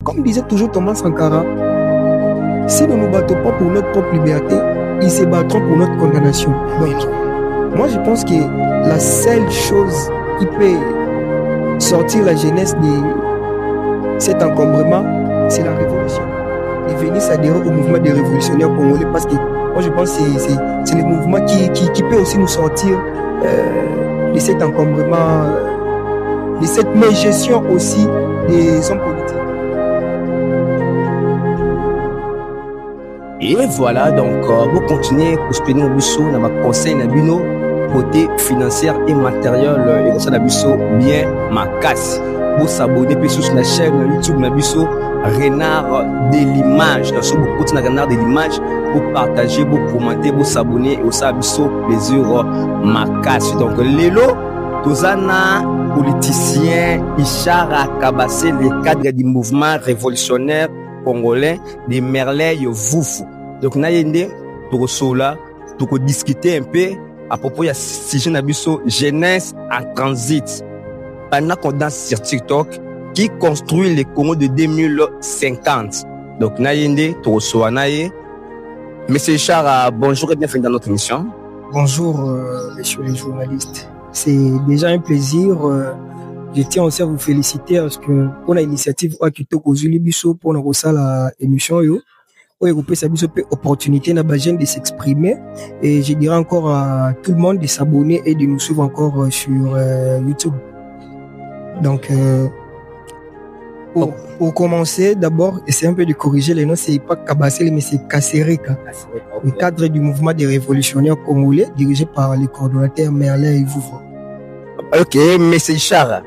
Comme disait toujours Thomas Sankara, si nous ne nous battons pas pour notre propre liberté, ils se battront pour notre condamnation. Donc, moi je pense que la seule chose qui peut sortir la jeunesse de cet encombrement, c'est la révolution. Et venir s'adhérer au mouvement des révolutionnaires congolais, parce que moi je pense que c'est le mouvement qui peut aussi nous sortir de cet encombrement, de cette mégestion aussi des hommes politiques. Et voilà, donc, vous continuez à soutenir Nabiso dans ma conseil Nabino, côté financier et matériel, et conseil Nabiso bien ma casse. Vous s'abonner sur la chaîne YouTube Nabiso, Renard de l'image. Dans ce vous continuez Renard de l'image, vous partagez, vous commentez, vous s'abonner et aussi Nabiso plaisir ma casse. Donc, Lélo, Tozana, politicien, Ishara Kabassé, les cadres du mouvement révolutionnaire congolais de Merley Voufou. Donc naïende to sola to discuter un peu à propos de sujet nabiso jeunesse en transit. Pendant qu'on danse sur TikTok qui construit le Congo de 2050. Donc naïende to sola naïe. Monsieur Chara, bonjour et bienvenue dans notre émission. Bonjour messieurs les journalistes. C'est déjà un plaisir. Je tiens aussi à vous féliciter parce que pour l'initiative Akitoko Zulibiso pour nous reçoit la émission yo. Où il peut s'abuser opportunité na bagène de s'exprimer et je dirais encore à tout le monde de s'abonner et de nous suivre encore sur YouTube. Donc pour commencer d'abord essayer un peu de corriger les noms, c'est pas Kabassé mais c'est Kassereka, le cadre du mouvement des révolutionnaires congolais dirigé par le coordonnateur Merlin Ivouvre. Ok, monsieur Chara.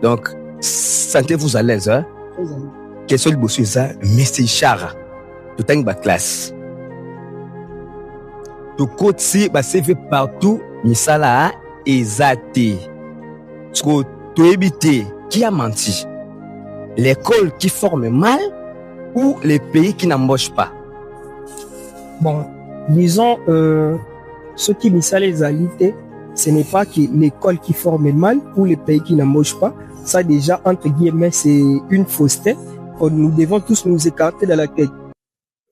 Donc, sentez-vous à l'aise, hein? Quel soit le boss, ça, Monsieur Chara. Tout un bas classe. Tout côté, bah, c'est fait partout, mais ça là, exaté. Tout éviter, qui a menti? L'école qui forme mal ou les pays qui n'embauchent pas? Bon, disons, ce qui mis ça les alités, ce n'est pas que l'école qui forme mal ou les pays qui n'embauchent pas. Ça déjà, entre guillemets, c'est une fausseté. Nous devons tous nous écarter de la tête.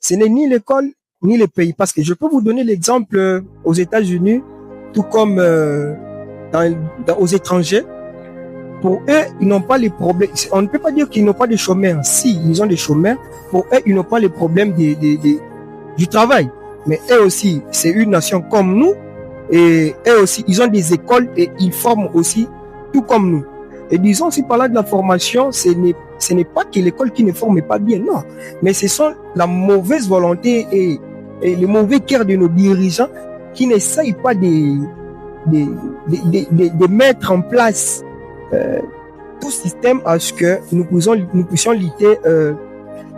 Ce n'est ni l'école, ni les pays. Parce que je peux vous donner l'exemple aux États-Unis, tout comme aux étrangers. Pour eux, ils n'ont pas les problèmes. On ne peut pas dire qu'ils n'ont pas de chômeurs. Si, ils ont des chômeurs. Pour eux, ils n'ont pas les problèmes du travail. Mais eux aussi, c'est une nation comme nous. Et eux aussi, ils ont des écoles et ils forment aussi tout comme nous. Et disons aussi par là de la formation, ce n'est pas que l'école qui ne forme pas bien, non. Mais ce sont la mauvaise volonté et le mauvais cœur de nos dirigeants qui n'essayent pas de mettre en place tout système à ce que nous puissions lutter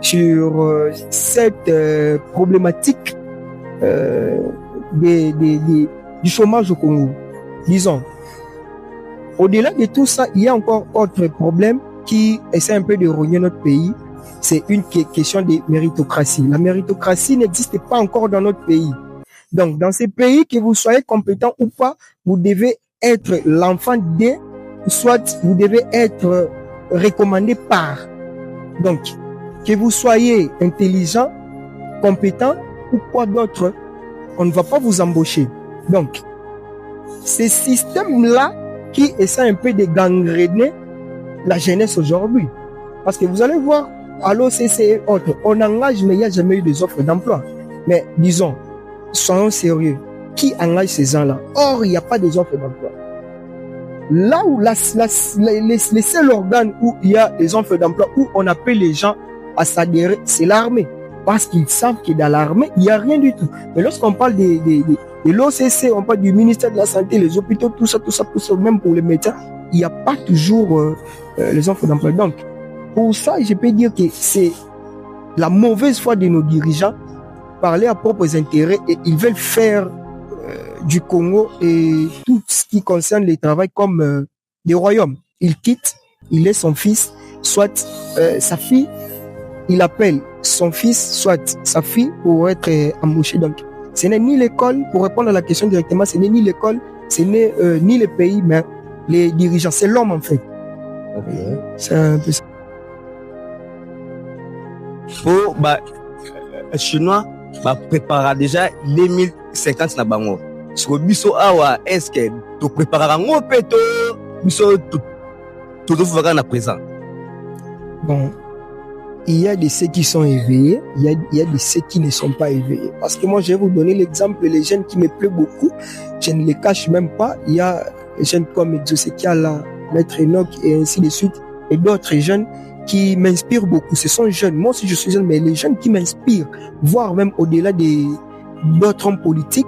sur cette problématique du chômage au Congo. Disons, au-delà de tout ça, il y a encore autre problème qui essaie un peu de rogner notre pays. C'est une question de méritocratie. La méritocratie n'existe pas encore dans notre pays. Donc, dans ces pays, que vous soyez compétent ou pas, vous devez être l'enfant de, soit vous devez être recommandé par. Donc, que vous soyez intelligent, compétent ou quoi d'autre, on ne va pas vous embaucher. Donc, ces systèmes-là qui essaient un peu de gangréner la jeunesse aujourd'hui. Parce que vous allez voir, à l'OCC et autres, on engage, mais il n'y a jamais eu des offres d'emploi. Mais disons, soyons sérieux, qui engage ces gens-là? Or, il n'y a pas des offres d'emploi. Là où les seuls organes où il y a des offres d'emploi, où on appelle les gens à s'adhérer, c'est l'armée. Parce qu'ils savent que dans l'armée, il n'y a rien du tout. Mais lorsqu'on parle de l'OCC, on parle du ministère de la Santé, les hôpitaux, tout ça, même pour les médecins, il n'y a pas toujours les offres d'emploi. Donc, pour ça, je peux dire que c'est la mauvaise foi de nos dirigeants, parler à propres intérêts, et ils veulent faire du Congo et tout ce qui concerne le travail comme des royaumes. Il quitte, il laisse son fils, soit sa fille, il appelle son fils, soit sa fille, pour être embauché. Donc, ce n'est ni l'école, pour répondre à la question directement, ce n'est ni l'école, ce n'est ni le pays, mais les dirigeants. C'est l'homme, en fait. Okay. C'est un peu ça. pour chinois prépara déjà 2050 na bango. Sur biso awa est-ce que tu préparer ngo peto biso tout na présent. Bon, il y a de ceux qui sont éveillés, il y a de ceux qui ne sont pas éveillés. Parce que moi, je vais vous donner l'exemple, les jeunes qui me plaisent beaucoup, je ne les cache même pas. Il y a des jeunes comme Josekiala, Maître Enoch et ainsi de suite, et d'autres jeunes qui m'inspirent beaucoup. Ce sont jeunes, moi aussi je suis jeune, mais les jeunes qui m'inspirent, voire même au-delà d'autres hommes politiques.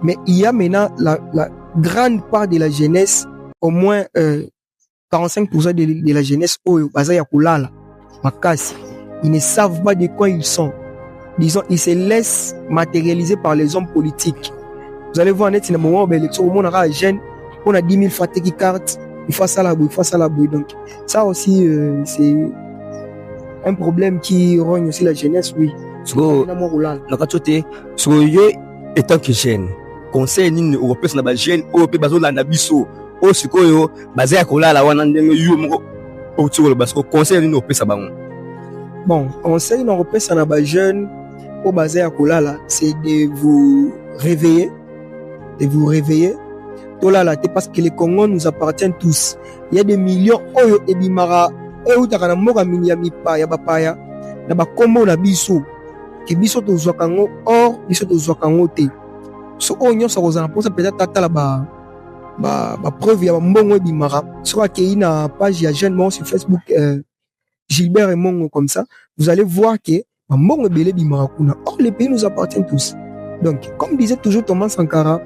Mais il y a maintenant la grande part de la jeunesse, au moins 45% de la jeunesse, ils ne savent pas de quoi ils sont. Disons, ils se laissent matérialiser par les hommes politiques. Vous allez voir, net, moment où l'élection, on a jeune, on a 10 000 fatigues qui cartes, il faut ça la bouille. Donc, ça aussi, c'est un problème qui rogne aussi la jeunesse, oui. Étant que jeune, conseil ni européen na ba jeune européen bazola na biso o sikoyo bazaya kolala wana ndenge yo moko o tsholo basko conseil ni opesa bango. Bon, conseil na opesa na ba jeune o bazaya kolala, c'est de vous réveiller, tolala te parce que le Congo nous appartient tous. Il y a des millions oyo ebimara e utaka na moka minyami pa ya bapaya na ba kombo na biso. Que biso to zwakango or biso to zwakango te so onyo so kozana pour ça peut-être tata ba preuve ya mbongo bimara so akei na page ya jeune mon sur Facebook Gilbert et Mongo comme ça vous allez voir que mbongo belé bimara kuna or les pays nous appartiennent tous. Donc comme disait toujours Thomas Sankara,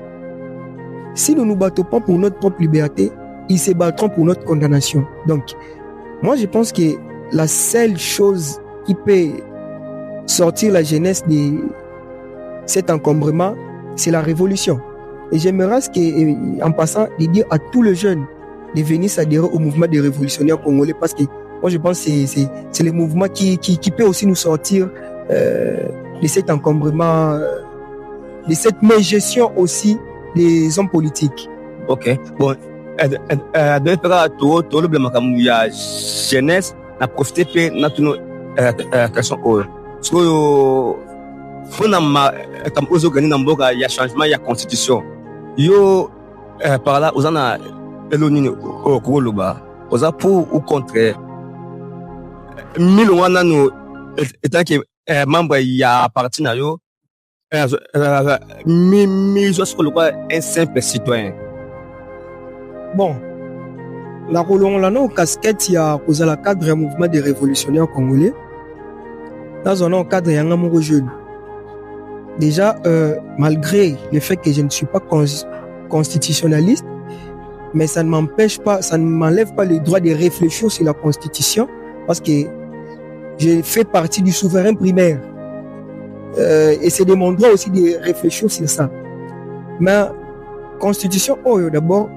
si nous nous battons pas pour notre propre liberté, ils se battront pour notre condamnation. Donc moi je pense que la seule chose qui peut sortir la jeunesse de cet encombrement, c'est la révolution. Et j'aimerais en passant de dire à tous les jeunes de venir s'adhérer au mouvement des révolutionnaires congolais parce que moi je pense que c'est le mouvement qui peut aussi nous sortir de cet encombrement, de cette mégestion aussi des hommes politiques. Ok, bon, tout le blâme ya jeunesse n'a profité pe na tout nos question so fona comme aux organismes mboka ya changement ya constitution yo par là osana eloni au koloba osa pour ou contre mille wana no étant que membre ya parti na yo mi zo ko un simple citoyen. Bon, la rolon la no casquette ya kozala cadre mouvement des révolutionnaires congolais. Dans un cadre yanga moko jeune. Déjà malgré le fait que je ne suis pas constitutionnaliste, mais ça ne m'enlève pas le droit de réfléchir sur la constitution parce que je fais partie du souverain primaire. Et c'est de mon droit aussi de réfléchir sur ça. Mais constitution d'abord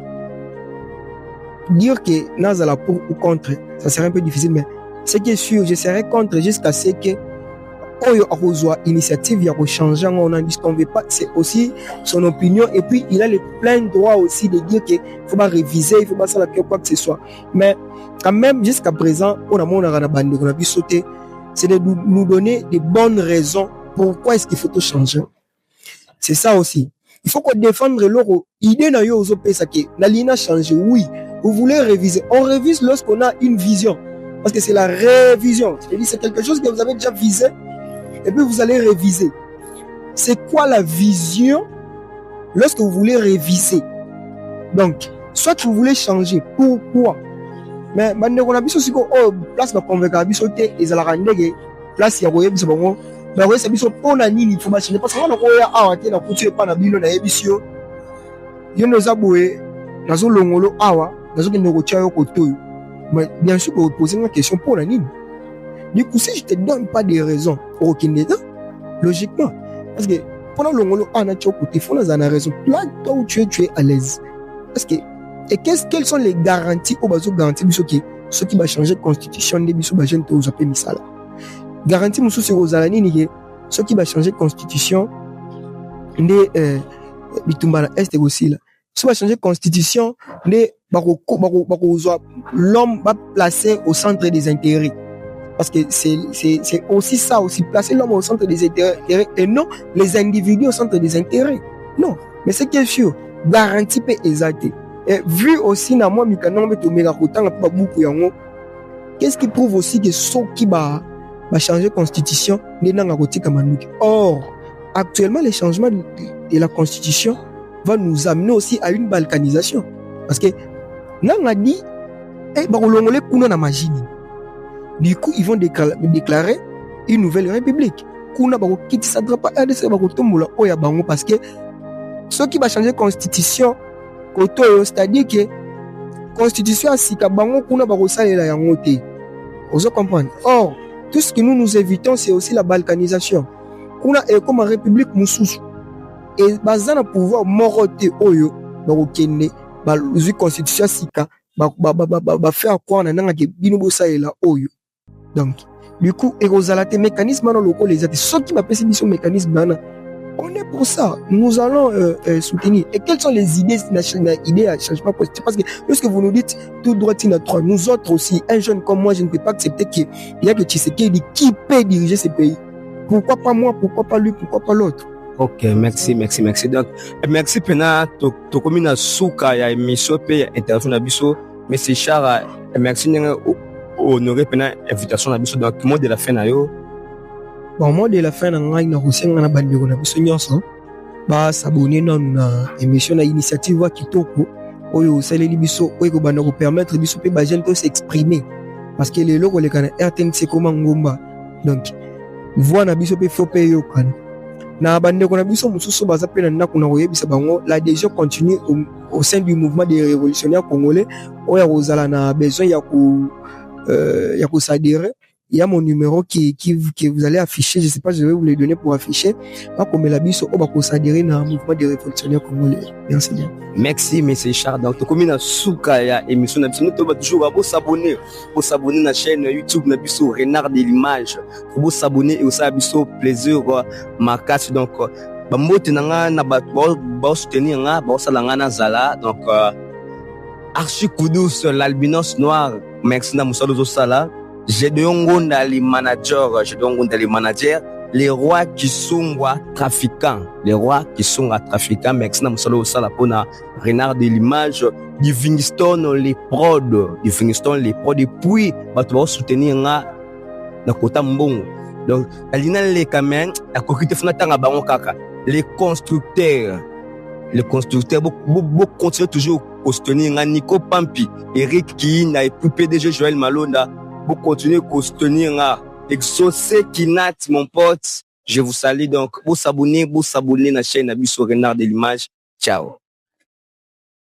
dire que nazala pour ou contre, ça serait un peu difficile, mais ce qui est sûr, je serai contre jusqu'à ce que Oyo a initiative ya changer, on n'en disconvient pas, c'est aussi son opinion et puis il a le plein droit aussi de dire qu'il faut pas réviser, il faut pas faire quoi que ce soit. Mais quand même jusqu'à présent, on a sauté, c'est de nous donner des bonnes raisons pourquoi est-ce qu'il faut tout changer. C'est ça aussi. Il faut qu'on défende leur idée na yo ozo pesa que la ligne a changé. Oui, vous voulez réviser. On révise lorsqu'on a une vision. Parce que c'est la révision. C'est-à-dire c'est quelque chose que vous avez déjà visé et puis vous allez réviser. C'est quoi la vision lorsque vous voulez réviser? Donc, soit vous voulez changer. Pourquoi? Mais maintenant on a biso siko place na convaincre biso te ezala ndege place ya boye biso bango. Mais oui, c'est biso pona nini faut changer parce que on a koya awa te na kutu pa na bilo na yebisio. Yo noza boye nazo longolo awa nazo ke ndoko tia yo kotoyo. Mais bien sûr, vous posez une question pour la ligne. Du coup, si je te donne pas des raisons pour aucun état, logiquement, parce que pendant le moment où on a côté, il faut nous en a raison. Là, toi où tu es à l'aise. Parce que, et quelles sont les garanties au bas garanties ce qui va changer de constitution des bisous bah gente aux appels misala. Garantie musu c'est aux alani ce qui va changer de constitution des bitumbala est aussi là. Ce qui va changer de constitution des l'homme va placer au centre des intérêts. Parce que c'est aussi ça, aussi placer l'homme au centre des intérêts et non les individus au centre des intérêts. Non, mais c'est qui est sûr, garantie peut exalter. Et vu aussi, na moi, qu'est-ce qui prouve aussi que ceux qui va changer la constitution, or, actuellement, les changements de la constitution vont nous amener aussi à une balkanisation. Parce que, on a dit, du coup, ils vont déclarer une nouvelle république. Parce que ceux qui vont changer la constitution, c'est-à-dire que la constitution a si vous comprenez. Or, tout ce que nous évitons, c'est aussi la balkanisation. Kuna comme en république Moussous. Et bazana pouvoir moroter oyo, bakokende, ba constitution sika, ba faire quoi na nanga ke binobo saela oyo. Donc, du coup, et mécanisme dans le local les autres, ceux qui m'appellent ce mécanisme là, on est pour ça. Nous allons soutenir. Et quelles sont les idées à changement positif? Parce que lorsque vous nous dites tout droit il y a trois, nous autres aussi, un jeune comme moi, je ne peux pas accepter qu'il y a que Tshisekedi qui peut diriger ce pays. Pourquoi pas moi? Pourquoi pas lui? Pourquoi pas l'autre? Ok, merci. Donc, merci pena to komina souka ya émission pe intervention na biso. Monsieur Charles, merci n'enga honorer pena invitation na biso. Donc, mot de la fin na yo. Bon, mot de la fin na ngai na rosenga na bandeko na biso nyonso. Ba s'abonner na émission na initiative wa kitoko oyo saleli biso oyo ko banda ko permettre biso pe ba jeune to s'exprimer parce que les loko le kana RTNC comme ngomba. Donc, voix na biso pe faut pe yo kan. Na bandeko na biso mususu baza pe na ndako na koyebisa bango l'adhésion continue au sein du mouvement des révolutionnaires congolais oyo kozala na besoin ya ko s'adhérer. Il y a mon numéro que vous allez afficher, je sais pas, je vais vous le donner pour afficher. Pas comme la biso on va s'adhérer dans le mouvement des révolutionnaires congolais. Merci bien. Merci monsieur Charles. Donc to komina souka ya émission na biso to ba toujours pour s'abonner na chaîne YouTube na biso Renard de l'image. Pour s'abonner et aussi biso plaisir makasi donc ba mbote nanga na ba soutenir nga ba sala nga na zala donc Archi Koudous l'albinos noir merci na musalo zo sala. J'ai de ngonda les managers, les rois qui sont trafiquants, merci na musalo sala pona Renard de l'image du Vingiston les prods et puis ba to soutenir nga na kota mbongo. Donc alina les camen a kokite funa tanga bango kaka les constructeurs beaucoup continuent toujours à soutenir nga Nico Pampi, Eric Kina et puis PDG Joël Malonda. Pour continuer à soutenir Exaucé Kinat, mon pote. Je vous salue donc. Vous s'abonner à la chaîne Abisso Renard de l'image. Ciao.